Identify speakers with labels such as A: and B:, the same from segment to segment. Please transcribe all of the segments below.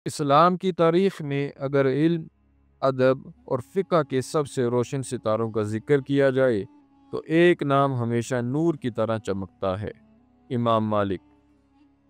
A: اسلام کی تاریخ میں اگر علم، ادب اور فقہ کے سب سے روشن ستاروں کا ذکر کیا جائے تو ایک نام ہمیشہ نور کی طرح چمکتا ہے: امام مالک۔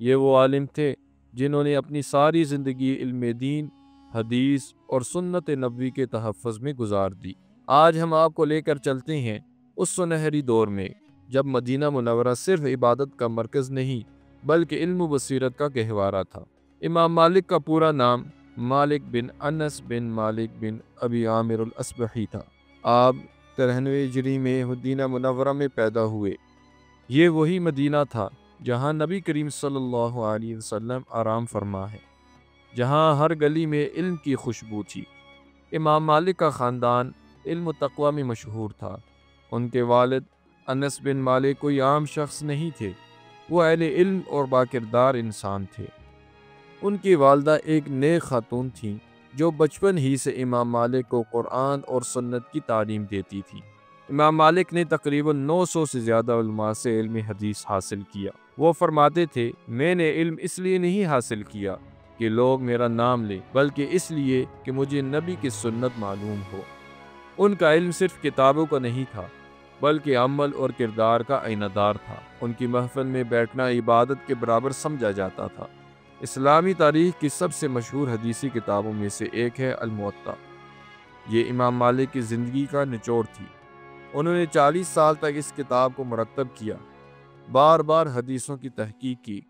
A: یہ وہ عالم تھے جنہوں نے اپنی ساری زندگی علم دین، حدیث اور سنت نبوی کے تحفظ میں گزار دی۔ آج ہم آپ کو لے کر چلتے ہیں اس سنہری دور میں جب مدینہ منورہ صرف عبادت کا مرکز نہیں بلکہ علم و بصیرت کا گہوارہ تھا۔ امام مالک کا پورا نام مالک بن انس بن مالک بن ابی عامر الاصبحی تھا۔ آپ 93 ہجری میں مدینہ منورہ میں پیدا ہوئے۔ یہ وہی مدینہ تھا جہاں نبی کریم صلی اللہ علیہ وسلم آرام فرما ہے، جہاں ہر گلی میں علم کی خوشبو تھی۔ امام مالک کا خاندان علم و تقوی میں مشہور تھا۔ ان کے والد انس بن مالک کوئی عام شخص نہیں تھے، وہ اہل علم اور باکردار انسان تھے۔ ان کی والدہ ایک نیک خاتون تھیں جو بچپن ہی سے امام مالک کو قرآن اور سنت کی تعلیم دیتی تھی۔ امام مالک نے تقریباً 900 سے زیادہ علماء سے علم حدیث حاصل کیا۔ وہ فرماتے تھے، میں نے علم اس لیے نہیں حاصل کیا کہ لوگ میرا نام لیں، بلکہ اس لیے کہ مجھے نبی کی سنت معلوم ہو۔ ان کا علم صرف کتابوں کا نہیں تھا بلکہ عمل اور کردار کا آئینہ دار تھا۔ ان کی محفل میں بیٹھنا عبادت کے برابر سمجھا جاتا تھا۔ اسلامی تاریخ کی سب سے مشہور حدیثی کتابوں میں سے ایک ہے الموطا۔ یہ امام مالک کی زندگی کا نچوڑ تھی۔ انہوں نے 40 سال تک اس کتاب کو مرتب کیا، بار بار حدیثوں کی تحقیق کی،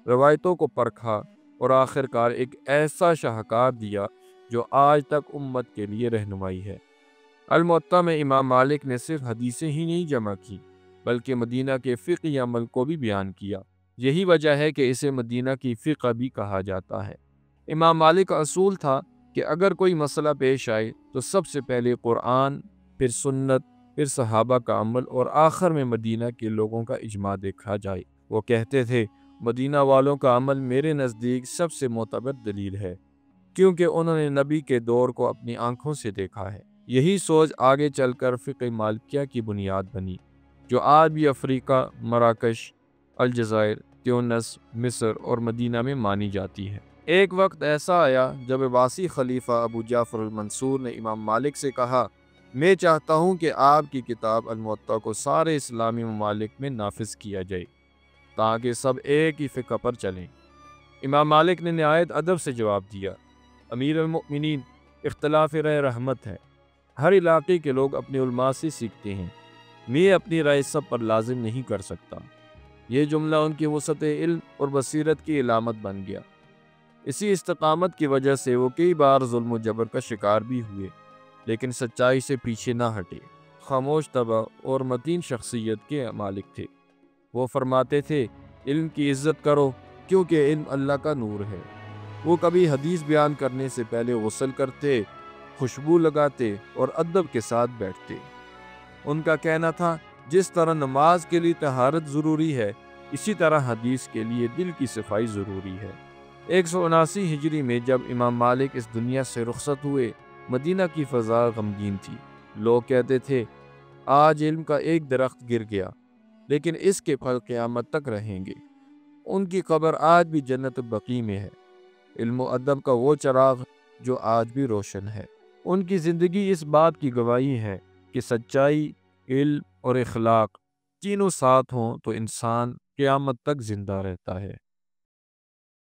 A: روایتوں کو پرکھا اور آخر کار ایک ایسا شاہکار دیا جو آج تک امت کے لیے رہنمائی ہے۔ الموطا میں امام مالک نے صرف حدیثیں ہی نہیں جمع کی بلکہ مدینہ کے فقہی عمل کو بھی بیان کیا۔ یہی وجہ ہے کہ اسے مدینہ کی فقہ بھی کہا جاتا ہے۔ امام مالک کا اصول تھا کہ اگر کوئی مسئلہ پیش آئے تو سب سے پہلے قرآن، پھر سنت، پھر صحابہ کا عمل اور آخر میں مدینہ کے لوگوں کا اجماع دیکھا جائے۔ وہ کہتے تھے، مدینہ والوں کا عمل میرے نزدیک سب سے معتبر دلیل ہے، کیونکہ انہوں نے نبی کے دور کو اپنی آنکھوں سے دیکھا ہے۔ یہی سوچ آگے چل کر فقہ مالکیہ کی بنیاد بنی، جو آج بھی افریقہ، مراکش، الجزائر، تیونس، مصر اور مدینہ میں مانی جاتی ہے۔ ایک وقت ایسا آیا جب عباسی خلیفہ ابو جعفر المنصور نے امام مالک سے کہا، میں چاہتا ہوں کہ آپ کی کتاب الموطا کو سارے اسلامی ممالک میں نافذ کیا جائے تاکہ سب ایک ہی فقہ پر چلیں۔ امام مالک نے نہایت ادب سے جواب دیا، امیر المؤمنین، اختلاف رائے رحمت ہے، ہر علاقے کے لوگ اپنے علماء سے سیکھتے ہیں، میں اپنی رائے سب پر لازم نہیں کر سکتا۔ یہ جملہ ان کی وسعت علم اور بصیرت کی علامت بن گیا۔ اسی استقامت کی وجہ سے وہ کئی بار ظلم و جبر کا شکار بھی ہوئے، لیکن سچائی سے پیچھے نہ ہٹے۔ خاموش طبع اور متین شخصیت کے مالک تھے۔ وہ فرماتے تھے، علم کی عزت کرو کیونکہ علم اللہ کا نور ہے۔ وہ کبھی حدیث بیان کرنے سے پہلے غسل کرتے، خوشبو لگاتے اور ادب کے ساتھ بیٹھتے۔ ان کا کہنا تھا، جس طرح نماز کے لیے طہارت ضروری ہے، اسی طرح حدیث کے لیے دل کی صفائی ضروری ہے۔ 179 ہجری میں جب امام مالک اس دنیا سے رخصت ہوئے، مدینہ کی فضا غمگین تھی۔ لوگ کہتے تھے، آج علم کا ایک درخت گر گیا، لیکن اس کے پھل قیامت تک رہیں گے۔ ان کی قبر آج بھی جنت بقیع میں ہے، علم و ادب کا وہ چراغ جو آج بھی روشن ہے۔ ان کی زندگی اس بات کی گواہی ہے کہ سچائی، علم اور اخلاق تینوں ساتھ ہوں تو انسان قیامت تک زندہ رہتا ہے۔